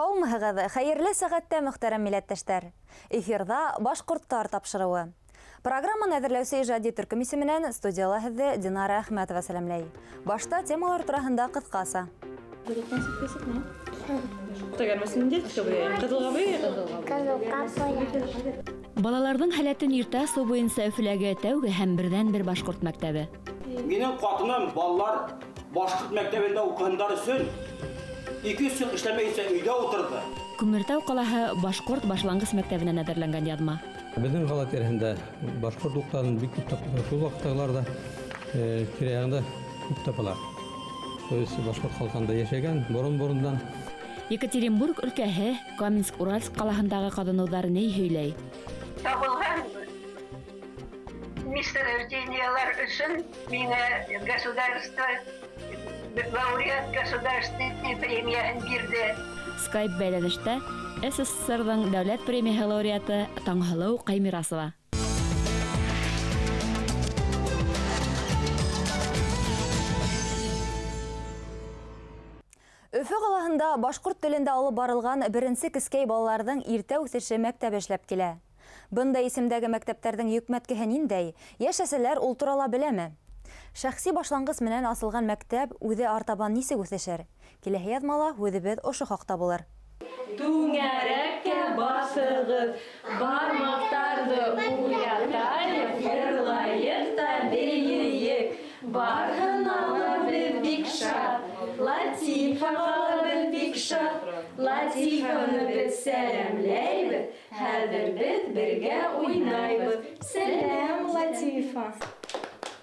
Саумыһығыҙ, хәйерле сәғәттә мөхтәрәм милләттәштәр. Эфирда башҡорттар тапшырыуы. Программаны әҙерләүсе ижади төркөм исеменән студияла һеҙҙе Динара Әхмәтова сәләмләй. Башта темалар тураһында ҡыҫҡаса. Балаларҙың һәләтен иртә асыу буйынса Өфөләге тәүге һәм берҙән-бер башҡорт мәктәбе. Минең ҡатыным балалар башҡорт мәктәбендә уҡыһындар өсөн 2 йыл эшләмәйенсә өйҙә ултырҙы. Күмертау ҡалаһы башҡорт башланғыс мәктәбенән әҙерләнгән яҙма. Безнең ҡала тирәһендә башҡорт уҡытыуын бик күп тапалар. Шул ваҡыттағыларҙа тирә-яғында күп тапалар. Башҡорт халҡында йәшәгән борон-борондан. Екатеринбург өлкәһе Каменск-Уральск ҡалаһындағы ҡаҙаныуҙар ни һөйләй? Табылған месторождениялар өсөн миңә лауреат государственной премияһын бирҙе. Скайп бәйләнештә СССР-ҙың дәүләт премияһы лауреаты Таңһылыу Ҡаймирасова. Өфө ҡалаһында башҡорт телендә алып барылған беренсе кескәй балаларҙың иртә үҫеше мәктәбе эшләп килә. Бындай исемдәге мәктәптәрҙең йөкмәткеһе ниндәй? Йәш әсәләр ул турала беләме? Шәхси башланғыс менән асылған мәктәп үҙе артабан нисек үҫешер? Киләһе яҙмала һүҙебеҙ ошо хаҡта булыр. Түңәрәккә баҫығыҙ, бармаҡтарҙы уятайыҡ, йырлайыҡ та бейейек. Барһына ла беҙ бик шат, Латифаға беҙ бик шат. Латифаны беҙ сәләмләйбеҙ, хәҙер беҙ бергә уйнайбыҙ. Сәләм, Латифа!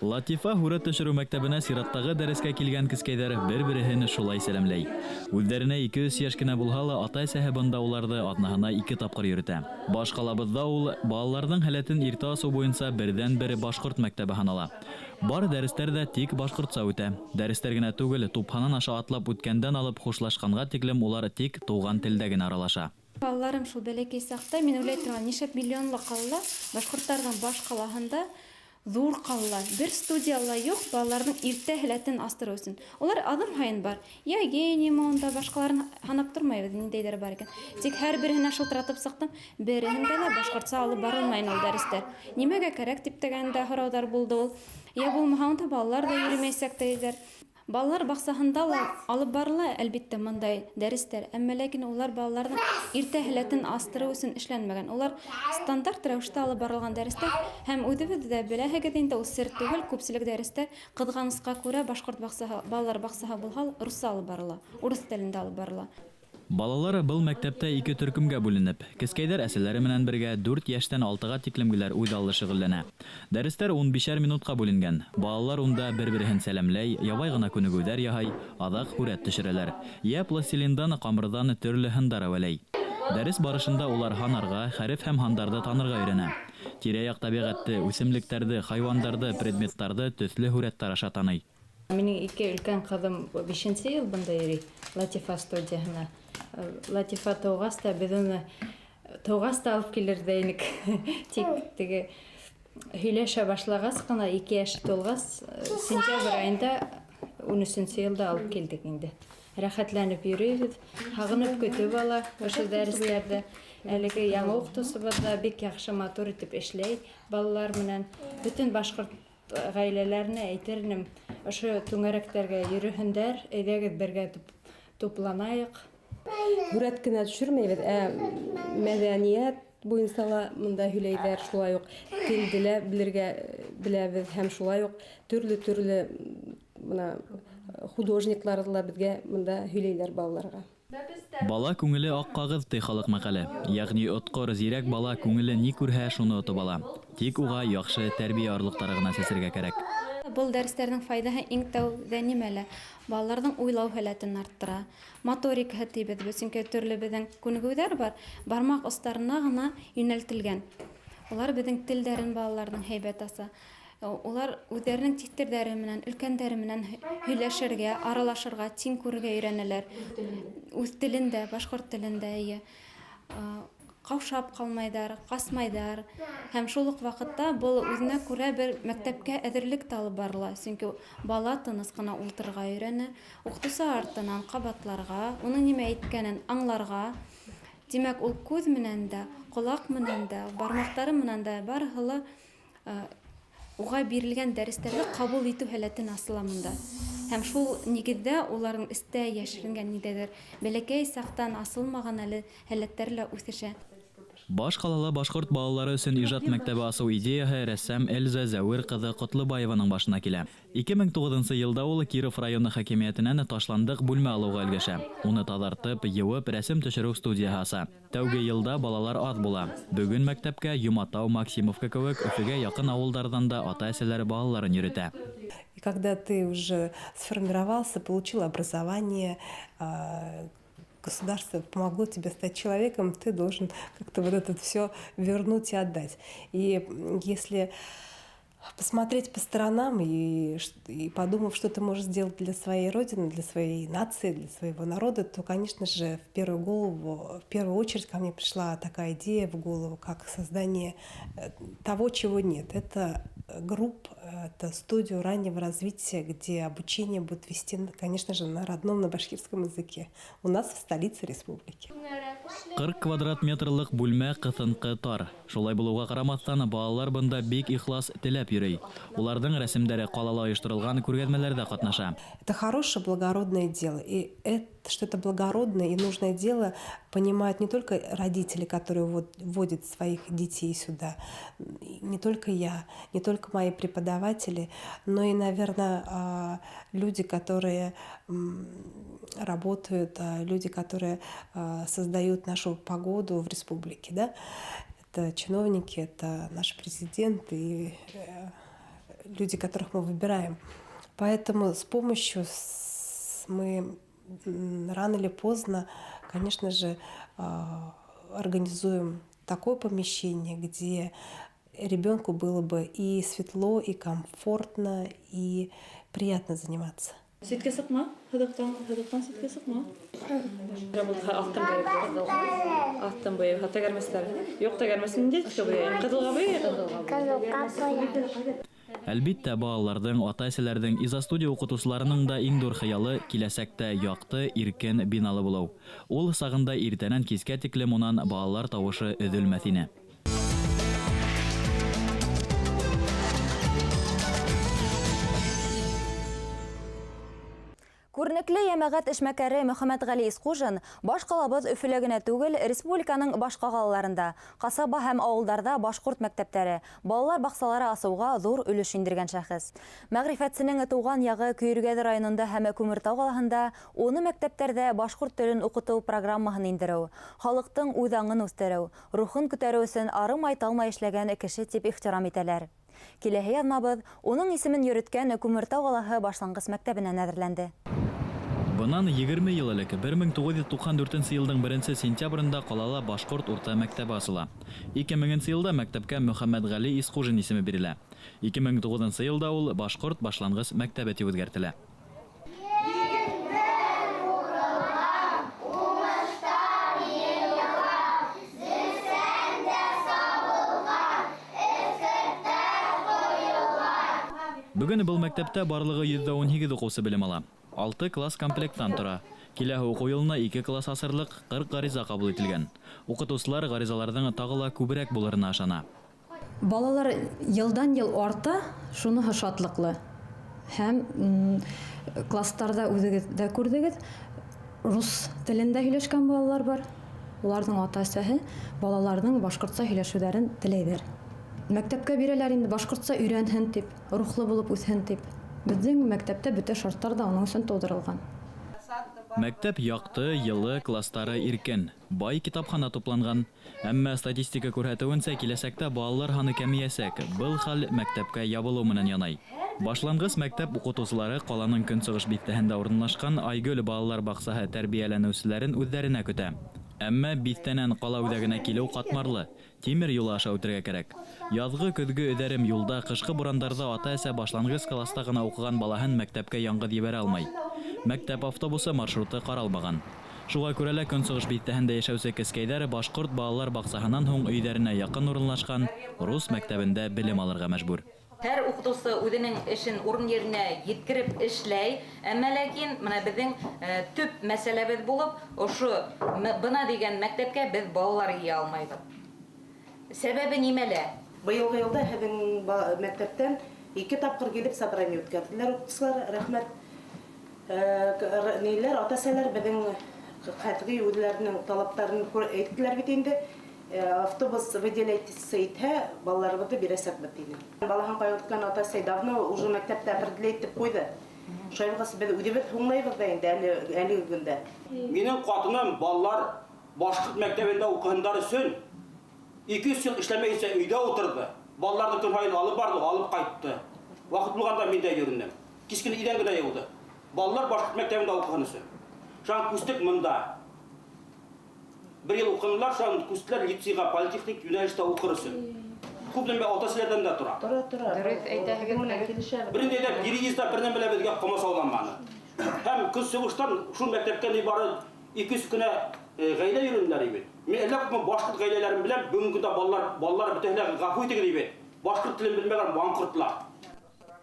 Латифа һүрәт төшөрөү мәктәбенә сираттағы дәрескә килгән кескәйҙәр бер-береһен шулай сәләмләй. Үҙҙәренә 2-3 йәш кенә булһа ла, ата-әсәһе бында уларҙы аҙнаһына 2 тапҡыр йөрөтә. Баш ҡалабыҙҙа ул балаларҙың һәләтен иртә асыу буйынса берҙән-бер башҡорт мәктәбе һанала. Бар дәрестәр ҙә тик башҡортса үтә. Дәрестәр генә түгел, тупһанан аша атлап үткәндән алып хушлашҡанға тиклем улар тик тыуған телдә генә аралаша. Балаларым шул бәләкәй саҡта мин уйлай торған нишәп миллионлы ҡалала, башҡорттарҙың баш ҡалаһында ҙур ҡалала, бер студияла юҡ балаларҙың иртә һәләтен астырыу өсөн. Улар аҙым һайын бар. Я гениема унда башҡаларын һанап тормайбыҙ, ниндәйҙәр бар икән. Тик һәр береһенә шылтыратып сыҡтым, береһендә лә башҡортса алып барылмай ул дәрестәр. Нимәгә кәрәк тип тегәндә һорауҙар булды ул. Я булмаһа унда балалар да йөрөмәйәсәк тиҙәр. Балалар баҡсаһында ла алып барыла, әлбиттә, мындай дәрестәр. Әммә ләкин улар балаларҙың иртә һәләтен астырыу өсөн эшләнмәгән. Улар стандарт рәүештә алып барылған дәрестәр һәм үҙебеҙ дә беләһегеҙ инде, ул сер түгел, күпселек дәрестәр ҡыҙғанысҡа күрә башҡорт балалар баҡсаһы булһа, русса алып барыла, урыҫ телендә алып барыла. Балалары был мәктәптә 2 төркөмгә бүленеп, кескәйҙәр әсәләре менән бергә 4 йәштән 6-ға тиклемгеләр үҙ алды шөғөлләнә. Дәрестәр 15 минутҡа бүленгән. Балалар унда бер-береһен сәләмләй, ябай ғына күнегеүҙәр яһай, аҙаҡ һүрәт төшөрәләр. Йә пластилиндан, ҡамырҙан төрлө һындар әүәләй. Дәрес барышында улар һанарға, хәреф һәм һандарҙы танырға өйрәнә. Тирә-яҡ табиғатты, үсемлектәрҙе, хайуандарҙы, предметтарҙы төҫлө һүрәттәр аша таный. Минең 2 өлкән ҡыҙым 5-нче йыл бында йөрөй, Латифа студияһына. Латифа тыуғас та, беҙ уны тыуғас та алып килерҙе инек. Тик теге һөйләшә башлағас ҡына, 2 йәше тулғас, сентябрь айында 13-нче йылда алып килдек инде. Рәхәтләнеп йөрөйбөҙ, һағынып көтөп ала ошо дәрестәрҙе. Әлеге яңы уҡытыусыбыҙ да бик яҡшы матур итеп эшләй. Балалар менән бөтөн башҡорт ғаиләләренә әйтернем, ошо түңәрәктәргә йөрөһөндәр, әйҙәгеҙ бергә тупланайыҡ. Һүрәт кенә төшөрмәйбеҙ, мәҙәниәт буйынса ла мында һөйләйҙәр, шулай уҡ телде лә белергә беләбеҙ һәм шулай уҡ төрлө художникларҙы ла беҙгә мында һөйләйҙәр балаларға. Бала күңеле аҡ ҡағыҙ ти халыҡ мәҡәле. Йәғни отҡор, зирәк бала күңеле ни күрһә, шуны отоп ала. Тик уға яҡшы тәрбиә орлоҡтары ғына сәсергә кәрәк. Был дәрестәрҙең файдаһы иң тәүҙә нимәлә? Балаларҙың уйлау һәләтен арттыра. Моторикаһы тибеҙ, сөнки төрлө беҙҙең күнегеүҙәр бар, бармаҡ остарына ғына йүнәлтелгән. Улар беҙҙең телдәрен балаларҙың һәйбәт аса. Улар үҙҙәренең тиҫтерҙәре менән, өлкәндәре менән һөйләшергә, аралашырға, тиң күрергә өйрәнәләр. Үҙ телендә, башҡорт телендә. каушап калмайдар, касмайдар. Һәм шул ук вакытта был үзенә күрә бер мәктәпкә әзерлек алып барыла. Чөнки бала тыныс кына ултырырга өйрәнә, укытучы артыннан кабатларга, уның нимә әйткәнен аңларга. Димәк, ул күз менән дә, колак менән дә, бармактары менән дә барыһы уга бирелгән дәресләрне кабул итү һәләтен асыламында. Һәм шул нигездә уларның истә яшеренгән нидәдер бәләкәй сактан асылмаган әле һәләтләре лә үсешә. Баш калалы башкорт балалары өчен иҗат мәктәбе асу идеяһы рәссам Эльза Зәвир кызы Котлыбаеваның башына килә. 2009 елда ул Киров районы хакимиятеннән ташландык бүлмә алуга өлгәшә. Уны тазартып, юып, рәсем төшерү студияһы аса. Тәүге елда балалар аз була. Бүген мәктәпкә Юматау, Максимовка кебек Өфөгә якын авылдардан да ата-әсәләре балаларын йөритә. Когда ты уже сформировался, получил образование, государство помогло тебе стать человеком, ты должен как-то вот это все вернуть и отдать. И если посмотреть по сторонам и подумав, что ты можешь сделать для своей родины, для своей нации, для своего народа, то, конечно же, в первую очередь ко мне пришла такая идея в голову, как создание того, чего нет. Это групп, это студию раннего развития, где обучение будет вести, конечно же, на родном, на башкирском языке. У нас в столице республики. 40 квадрат метрлык бүлмә кысынкы тар. Шулай булуга карамастан, балалар бында бик ихлас теләп йөри. Уларның рәсемдәре калала оештырылган күргәзмәләрдә катнаша. Это хорошее, благородное дело. И что это благородное и нужное дело понимают не только родители, которые вводят своих детей сюда, не только я, не только мои преподаватели, но и, наверное, люди, которые работают, люди, которые создают нашу погоду в республике. Да? Это чиновники, это наш президент и люди, которых мы выбираем. Поэтому с помощью мы рано или поздно, конечно же, организуем такое помещение, где ребенку было бы и светло, и комфортно, и приятно заниматься. Ситке сыкма, хыдыктан ситке сыкма. Аттан бой, хата гәрмәсләр. Юк та гәрмәсен дитке бой. Кызылга бой. Әлбиттә, балаларның, ата-әсәләрнең, иза-студия укытучыларының да иң зур хыялы киләсәктә якты, иркен биналы булу. Ул сагында иртәнән кискә тиклем унан балалар тавышы өҙөлмәҫ ине. Күрнекле йәмәгать эшмәкәре Мөхәммәтгали Исҡужин баш ҡалабыҙ Өфөлә генә түгел, республиканың башҡа ҡалаларында, ҡасаба һәм ауылдарҙа башҡорт мәктәптәре, балалар баҡсалары асыуға ҙур өлөш индергән шәхес. Мәғрифәтсенең тыуған яғы Көйөргәҙе районында һәм Күмертау ҡалаһында уны мәктәптәрҙә башҡорт телен уҡытыу программаһын индереү, халыҡтың үҙ аңын үҫтереү, рухын күтәреү өсөн арымай-талмай эшләгән кеше тип ихтирам итәләр. Киләһе яҙмабыҙ уның исемен йөрөткән Күмертау ҡалаһы башланғыс мәктәбенән әҙерләнде. Бынан 20 ел элек 1994 елдың 1 сентябрында ҡалала башҡорт урта мәктәбе асыла. 2000 елда мәктәпкә Мөхәммәтгали Исҡужин исеме бирелә. 2009 елда ул башҡорт башланғыс мәктәбе тип үҙгәртелә. Бүген был мәктәптә барлыгы 118 уҡыусы белем ала. 6 класс комплекттан тора. Киләһе уҡыу йылына 2 класс асырлык 40 ғариза ҡабул ителгән. Уҡытыусылар ғаризаларҙың тағы ла күберәк булырына ышана. Балалар йылдан-йыл арта, шуныһы шатлыҡлы. Һәм класстарда үҙегеҙ дә күрҙегеҙ, рус телендә һөйләшкән балалар бар. Уларҙың ата-әсәһе балаларҙың башҡортса һөйләшеүҙәрен теләйҙәр. Мәктәпкә бирәләр инде башҡортса өйрәнһен тип, рухлы булып үҫһен тип. Безнең мәктәптә бөтә шарттар да уның өсөн тыуҙырылған. Мәктәп яҡты, йылы, класстары иркен, бай китапхана тупланған. Әммә статистика күрһәтеүенсә, киләсәктә балалар һаны кәмейәсәк. Был хәл мәктәпкә ябылыу менән янай. Башланғыс мәктәп уҡытыусылары ҡаланың көнсығыш биҫтәһендә урынлашҡан Айгөл балалар баҡсаһы тәрбиәләнеүселәрен үҙҙәренә көтә. Әммә биҫтәнән ҡала үҙәгенә килеү ҡатмарлы. Тимер юлы аша үтергә кәрәк. Яҙғы, көҙгө өҙәрем юлда, ҡышҡы бурандарҙа ата-әсә башланғыс класста ғына уҡыған балаһын мәктәпкә яңғыҙ ебәрә алмай. Мәктәп автобусы маршруты ҡаралмаған. Шуңа күрә лә Көнсыгыш биттәһендә яшәүче кескәйдәр башкорт балалар баксаһыннан һуң өйдәренә якын урынлашкан рус мәктәбендә белем алырга мәҗбүр. Һәр укытучы үзенең эшен урын yerine yetkirib эшләй, әмма ләкин менә безнең төп мәсьәләбез булып, ошо бына дигән мәктәпкә без балалар ия алмыйбыз. Сәбәбе нимәлә? Быелгы елда һәбен мәктәптән 2 тапкыр килеп собрание үткәрделәр укытучылар, рәхмәт. Ниләр ата-әсәләр безнең хәтри үзләренең талапларын әйттеләр бит инде. Автобус выделяйтся итә, балаларыбызды бирәсәк бит инде. Балаһын кайгырткан ата-әсә давно уже мәктәптә определять итеп куйды. Шуңгасы без үдебез һуңлайбыз да инде әлеге көндә. Минең катыным балалар башкорт мәктәбендә укыганнар өчен 200 ел эшләмәйсә өйдә утырды. Балаларны көн һайын алып барды, алып кайтты. Вакыт булганда мин дә йөрендем. Кичкене идән генә юлды. Балалар башкорт мәктәбендә укыган өчен. Шуң күстек монда. Bir yıl okuyanlar şu an küstüler лицейга политехник юнәлештә укырсың. Күпнәмә ата-әсәләрдән дә тора. Тора. Дөрес әйтәһегез менә килешәбез. Берендә дә переездда бернәм белән безгә комасауланманы. Һәм Көнсыгыштан шул мәктәпкә нибары 200 кенә гаилә йөренделәр иде. Мин әллә күпме башкорт гаиләләрем белән бүгенге дә балалар бөтенләй гафу итегез иде. Башкорт телен белмәгән маңкортлар.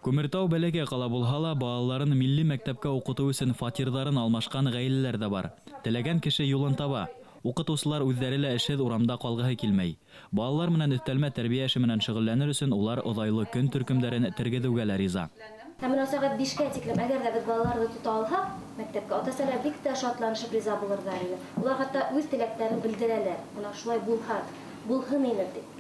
Күмертау бәләкәй кала булһа, балаларын милли мәктәпкә укыту өчен фатирларын алмашкан гаиләләр дә бар. Теләгән кеше юлын таба. Укытучылар үзләре лә эшһез урамда калгыһы килмәй. Балалар менән өстәлмә тәрбия эше менән шөгыльләнер өчен улар удайлы көн төркемнәрен тергедүгә лә риза. Һәм сәгать 5-кә тиклем әгәр дә без балаларны тота алһак, мәктәпкә ата-әсәләр бик тә шатланышып риза булырдар иде. Улар хәтта үз теләкләрен белдерәләр. Менә шулай булһын инде дип.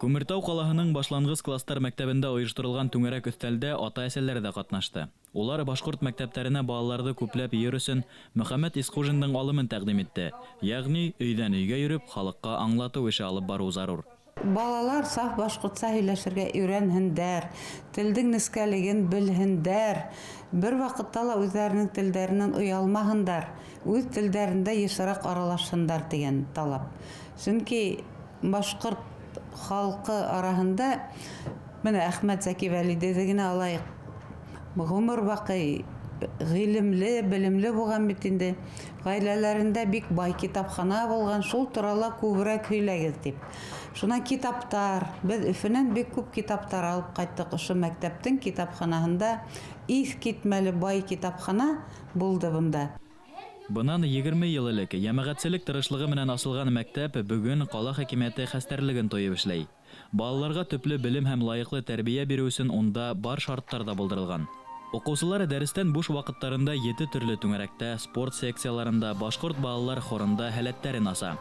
Күмертау калаһының башлангыч класстар мәктәбендә оештырылган түңәрәк өстәлдә ата-әсәләр дә катнашты. Улар башкорт мәктәпләренә балаларны күпләп йөр өчен Мөхәммәд Исхужинның алымын тәкъдим итте. Ягъни өйдән өйгә йөреп халыкка аңлату эше алып бару зарур. Балалар саф башкортса һөйләшергә өйрәнһендәр, телдең нескәлеген белһендәр, бер вакытта ла үзләренең телдәреннән уялмаһындар, үз телдәрендә ешрак аралашсындар дигән талап. Чөнки башкорт халкы арасында менә Әхмәт Зәки Вәлидәне генә алайык. Гомер бакый гыйлемле, белемле булган бит инде. Гаиләләрендә бик бай китапхана булган, шул турала күбрәк һөйләгез дип. Шуна китаптар, без Өфөнән бик күп китаптар алып кайттык. Ошо мәктәптең китапханаһында ис китмәле бай китапхана булды бунда. Бынан 20 ел элек җәмәгатьчелек тырышлыгы менән ачылган мәктәп бүген кала хакимияте хәстәрлеген тоеп эшләй. Балаларга төпле белем һәм лаеклы тәрбия бирү өчен унда бар шарттар да булдырылган. Укучылар дәрестән буш вакытларында 7 төрле түңәрәктә, спорт секцияларында, башкорт балалар хорында һәләтләрен аса.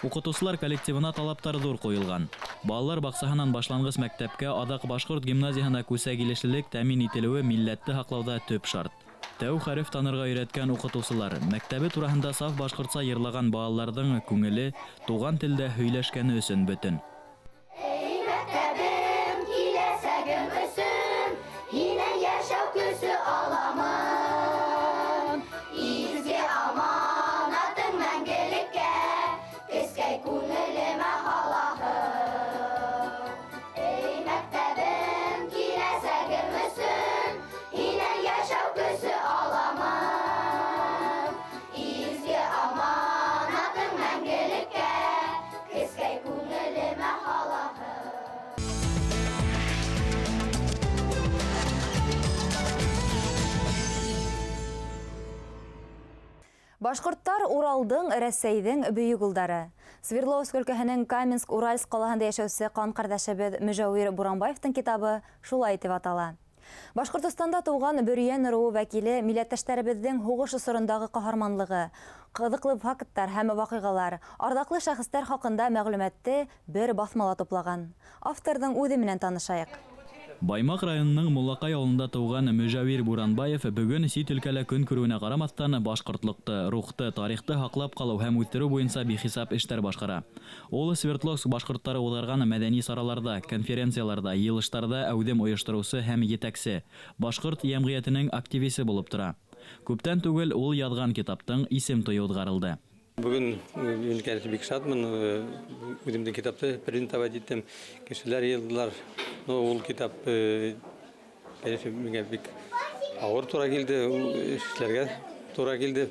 Укытучылар коллективына талаптар зур куелган. Балалар баксаһыннан башлангыч мәктәпкә адак башкорт гимназиясына күсәгилешлек тәэмин ителүе милләтне хаклауда төп шарт. Тәү хәреф танырга өйрәткән укытучылар мәктәбе турында саф башкортса йырлаган балаларның күңеле туган телдә һөйләшкәне өчен бөтен. Башкорттар Уралдың, Рәсәйдең бөйек улдары. Свердловск өлкәһенең Каменск-Уральск калаһында яшәүче кан кардәшебез Мөҗәвир Буранбаевтың китабы шулай итеп атала. Башкортстанда туган Бөрьән руы вәкиле милләттәшләребезнең һугыш усырындагы каһарманлыгы, кызыклы фактлар һәм вакыйгалар, ардаклы шәхесләр хакында мәгълүматты бер басмала туплаган. Авторның үзе менән танышайык. Баймак районының Муллакай авылында туган Мөҗәвир Буранбаев бүген сит өлкәлә көн күрүенә карамастан башкортлыкты, рухты, тарихты хаклап калу һәм үстерү буенча бихисап эшләр башкара. Ул Свердловск башкортлары ударган мәдәни сараларда, конференцияларда, йылыштарда әүдем оештыручы һәм җитәкче, башкорт җәмгыятенең активисты булып тора. Күптән түгел ул язган китаптың исем тою удгарылды. Бүген мин кәҗә бик шатмын. Үземдә китапты презентовать иттем. Кешеләр елдылар. Ул китап кәҗә миңа бик авыр тура килде эшләргә. тура килде.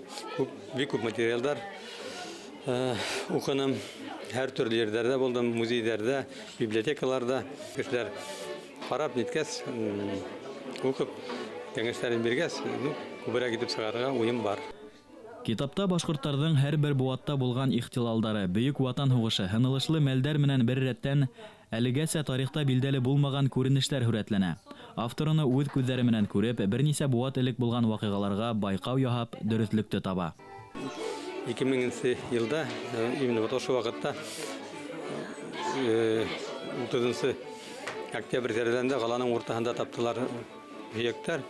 Бик күп материалдар укыным. Һәр төрле ерләрдә булдым, музейларда, библиотекаларда. Кешеләр карап ниткәс, укып, кәңәшләрен биргәс, күбрәк итеп сыгарга уем бар. Китапта башкортларның һәрбер буатта булган ихтилалдары, бөек ватан һугышы, һынылышлы мәлдәр менән бер рәттән әлегәсә тарихта билдәле булмаган күренешләр һүрәтләнә. Авторыны үз күзләре менән күреп, берничә буат элек булган вакыйгаларга байкау яһап, дөреслекте таба. 2000 елда, именно вот ошо вакытта 30 октябрь терәлендә галаның уртаһында таптылар һөяктәр.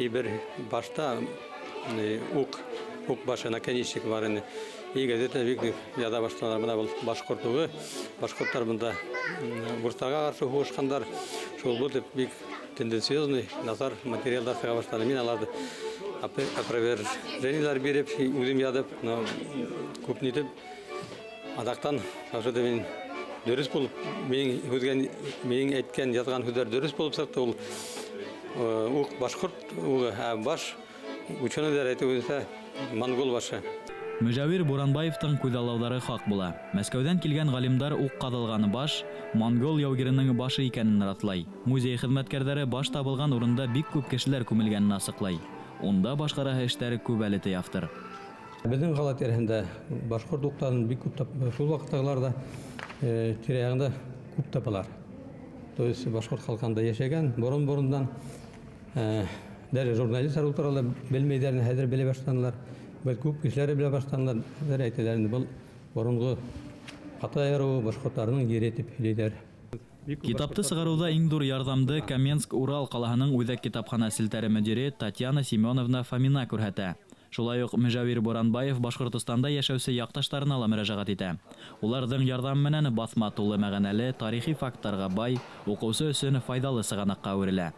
И бер башта ук башы наконечник бар иде. И газета бик яда башланар менә бул башкортлыгы. Башкортлар монда буртага каршы һугышкандар. Шул бу бик тенденциозный назар материалдар чыга башлады. Мин аларды опровержениялар биреп, үзем ядып, күп нитеп адактан ашыды мен дөрес булып, менин әйткән язган сүзләр дөрес булып чыкты. Ул ук башкорт, баш ученыйлар әйтүенчә монгол башы. Мөҗәвир Буранбаевтың күзаллаулары хак була. Мәскәүдән килгән галимдар ук кадылганы баш монгол яугирының башы икәнен ратлай. Музей хезмәткәрләре баш табылган урында бик күп кешеләр күмелгәнен асыклай. Унда башкара эшләре күп әле ди автор. Безнең гала тирәһендә башкортлыктан бик күп шул вакыттагыларда тирәягында күп тапалар. То есть башкорт халкында яшәгән борын-борындан даже журналистлар ултыралар, белмәйдәрне хәзер белә башладылар. Бер күп кешеләр белә башладылар. Әйтәләрне бул борынгы катайру башкортларның йөре дип сөйләйләр. Китапты сыгаруда иң зур ярдәмде Каменск-Урал калаһының үзәк китапхана селтәре мөдире Татьяна Семеновна Фомина күрһәтә. Шулай ук Мөҗәвир Буранбаев Башкортстанда яшәүче якташларына ла мөрәҗәгать итә. Уларның ярдәме менән басма тулы мәгънәле тарихи фактларга бай, укучы өчен файдалы сыганакка әверелә.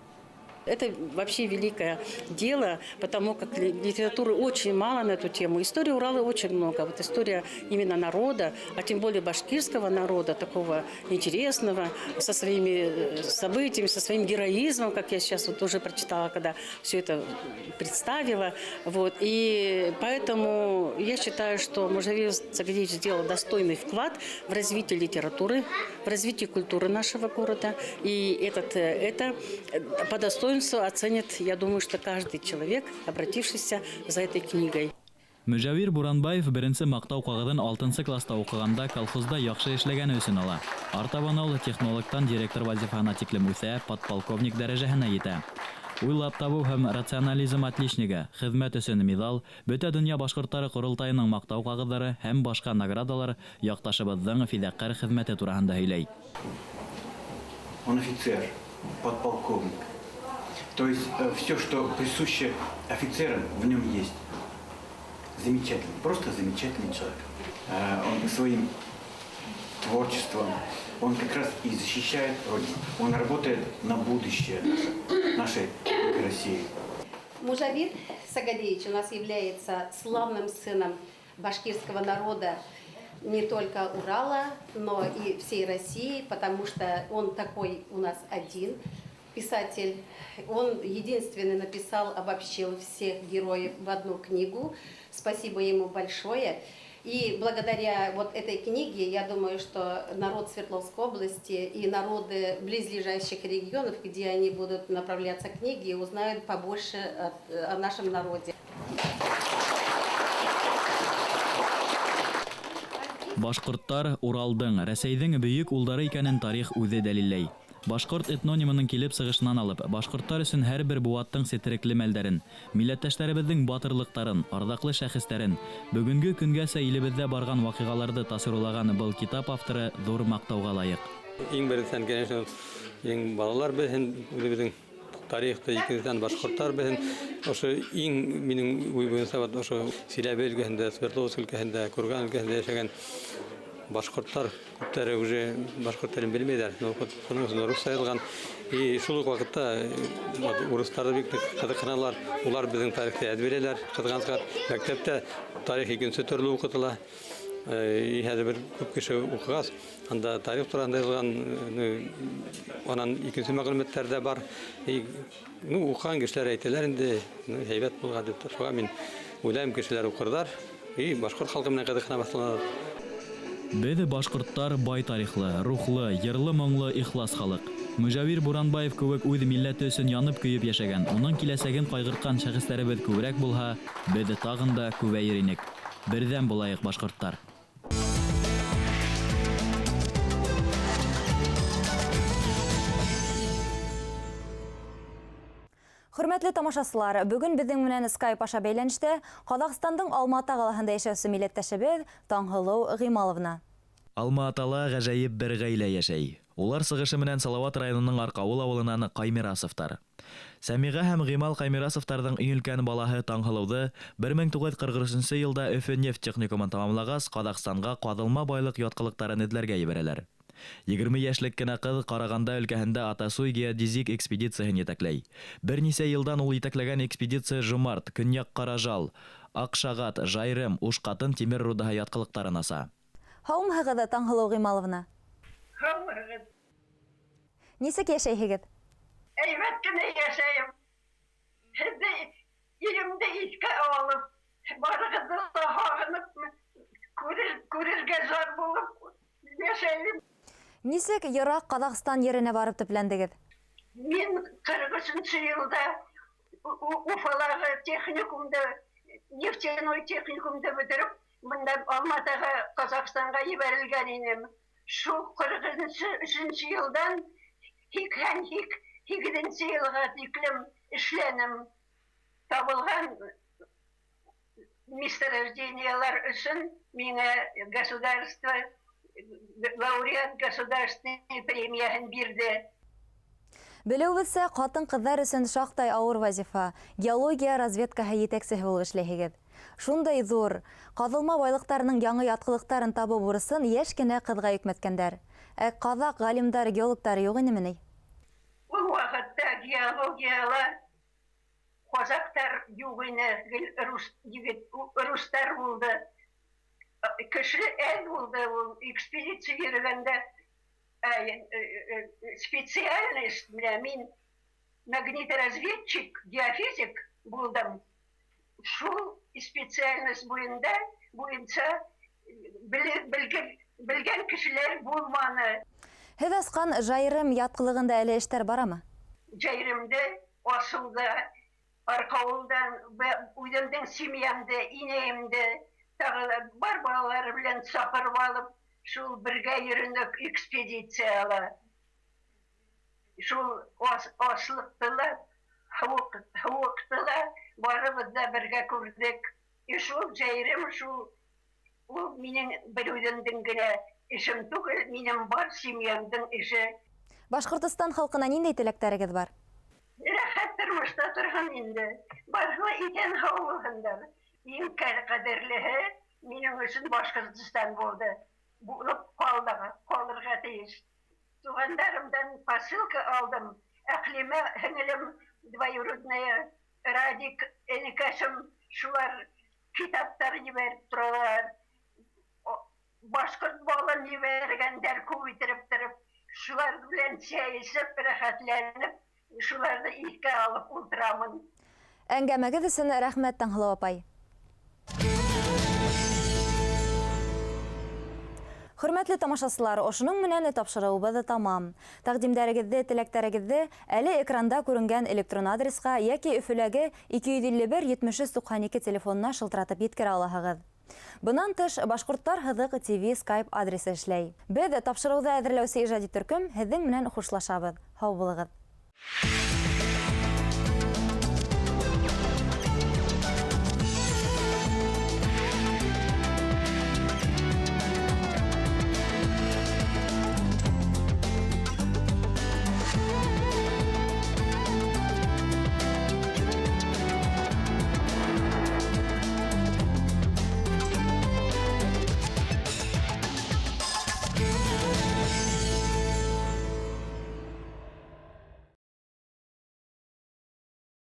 Это вообще великое дело, потому как литературы очень мало на эту тему. Истории Урала очень много. Вот история именно народа, а тем более башкирского народа, такого интересного, со своими событиями, со своим героизмом, как я сейчас вот уже прочитала, когда все это представила. Вот. И поэтому я считаю, что Мужавир Сагадеевич сделал достойный вклад в развитие литературы, в развитие культуры нашего города. И это по достоинству оценит, я думаю, что каждый человек, обратившийся за этой книгой. Мөҗәвир Буранбаев беренче мактау кагыдын 6 класста укыганда колхозда яхшы эшләгән өчен ала. Артабан ул технологтан директор вазифасына тиклем үсә, подполковник дәрәҗәсенә җитә. Уйлап табу һәм рационализм отличнигы, хезмәт өчен медаль, бөтә дөнья башкортлары курылтайының мактау кагыдары һәм башка наградалар якташыбызның фидакарь хезмәте турында һөйләй. Он офицер, подполковник. То есть все, что присуще офицерам, в нем есть. Замечательный, просто замечательный человек. Он своим творчеством, он как раз и защищает Родину. Он работает на будущее нашей России. Мужавир Сагадеевич у нас является славным сыном башкирского народа, не только Урала, но и всей России, потому что он такой у нас один писатель. Он единственный написал, обобщил всех героев в одну книгу. Спасибо ему большое. И благодаря вот этой книге, я думаю, что народ Свердловской области и народы близлежащих регионов, где они будут направляться книги, узнают побольше о нашем народе. Башкорттар Уралдың, Рәсәйдең бөек улдары икәнен тарих үзе дәлилләй. Башкорт этнонимының килеп сыгышынан алып, башкорттар өчен һәрбер буаттың сетерекле мәлдәрен, милләттәшләребезнең батырлыктарын, ардаклы шәхестәрен, бүгенге көнгәсә илебездә барган вакыйгаларды тасвирлаган был китап авторы зур мактауга лаек. Иң беренче, конечно, иң балалар белән үзебезнең тарихта икенчедән башкортлар белән ошо иң минем уйбуенча ошо Силәбе өлкәсендә, Свердловск өлкәсендә, Курган өлкәсендә яшәгән башкортлар күптәре уже башкорт телен белмәйләр. Шуның өчен русча язган. И шул ук вакытта урыслар бик кызыксыналар. Улар безнең тарихты әдбиләр, кызгансак мәктәптә тарих икенче төрле укытыла. И хәзер бер күп кеше укыгас, анда тарих турында язган, анан икенче мәгълүматлар да бар. Укыган кешеләр әйтәләр инде, һәйбәт булган дип. Шуңа мин уйлайм кешеләр укырдар, и башкорт халкы менән кызыксына башланалар. Беҙ башҡорттар бай тарихлы, рухлы, йырлы-моңлы ихлас халыҡ. Мөжәвир Буранбаев кеүек үҙ милләте өсөн янып көйөп йәшәгән, уның киләсәген ҡайғыртҡан шәхестәребеҙ күберәк булһа, беҙ тағын да күбәйер инек. Берҙәм булайыҡ, башҡорттар. Хөрмәтле тамашасылар, бүген беҙҙең менән Skype аша бәйләнештә Ҡаҙағстандың Алматы ҡалаһында йәшәүсе милләттәшебеҙ Таңһылыу Ғималовна. Алматала ғәжәйеп бер ғаилә йәшәй. Улар сығышы менән Салауат районының Арҡауыл ауылынан Ҡаймирасовтар. Сәмиғә һәм Ғимал Ҡаймирасовтарҙың иң өлкән балаһы Таңһылыуҙы 1943 йылда Өфө нефть техникумын тамамлағас, Ҡаҙағстанға ҡаҙылма байлыҡ ятҡылыҡтарын эҙләргә ебәрәләр. 20 йәшлек кенә ҡыҙ Ҡарағанда өлкәһендә Атасуй геодезик экспедицияһын етәкләй. Бер нисә йылдан ул етәкләгән экспедиция Жомарт, Көньяҡ Ҡаражал, Аҡшағат, Жайрым, Ушҡатын тимер рудаһы ятҡылыҡтарын аса. Һаумыһығыҙ, Таңһылыу Ғималовна. Һаумыһығыҙ. Нисек йәшәйһегеҙ? Әйбәт кенә йәшәйем. Һеҙҙе илемде иҫкә алып, барығыҙҙы ла һағынып, күрергә зар булып йәшәйем. Нисек йыраҡ Ҡаҙағстан еренә барып төпләндегеҙ? Мин 43 йылда Уфалағы техникумды, нефтяной техникумды бөтөрөп, бында Алматыға, Ҡаҙағстанға ебәрелгән инем. Шул 43 йылдан 88 йылға тиклем эшләнем. Табылған месторождениялар өсөн миңә государство лауреат государственной премияһын бирде. Белеүебеҙсә, ҡатын-ҡыҙҙар өсөн шаҡтай ауыр вазифа. Геология разведкаһы етәксеһе булып эшләйһегеҙ. Шундай ҙур, ҡаҙылма байлыҡтарының яңы ятҡылыҡтарын табыу бурысын йәш кенә ҡыҙға йөкмәткәндәр. Ә ҡаҙаҡ ғалимдар, геологтар юҡ инеме ни? Ул ваҡытта геологияла ҡазаҡтар юҡ ине, рустар булды. Кеше әҙ булды, ул экспедиция йөрөгәндә специальность менән мин магниторазведчик, геофизик булдым. Шул специальность буйынса белгән кешеләр булманы. Һеҙ асҡан Жайрым ятҡылығында әле эштәр барамы? Жайрымды, Асылда, Арҡауылдан, үҙемдең семьямды, инәйемде, тағы бар балалары белән саҡырып алып, шул бергә йөрөнөк экспедицияла. Шул аслыҡтыла, һыуыҡтыла, барыбыҙ да бергә күрҙек. Шул Жайрым, шул ул минең бер үҙемдең генә эшем түгел, минең бар семьямдың эше. Башҡортостан халҡына ниндәй теләктәрегеҙ бар? Рәхәт тормошта торһон инде. Барһа икән һаулыһындар. Иң ҡәҙерлеһе минең өсөн Башҡортостан булды. Булып ҡалырға тейеш. Туғандарымдан посылка алдым. Әхлимә һеңлем двоюродная, Радик энекәшем, шулар китаптар ебәреп торалар. Башҡорт балын ебәргәндәр күп итеп торып, шулар белән сәйесеп, рәхәтләнеп, шуларҙы иҫкә алып ултырамын. Әңгәмәгеҙ өсөн рәхмәт, Таңһылыу апай. Хөрмәтле тамашасылар, ошоның менән тапшырыуыбыҙ тамам. Тәҡдимдәрегеҙҙе, теләктәрегеҙҙе әле экранда күренгән электрон адресҡа йәки Өфөләге 251-73-92 телефонына шылтыратып еткерә алаһығыҙ. Бынан тыш, Башҡорттар һыҙыҡ ТВ Skype адресы эшләй. Беҙ тапшырыуҙы әҙерләүсе ижади төркөм һеҙҙең менән хушлашабыҙ. Һау булығыҙ.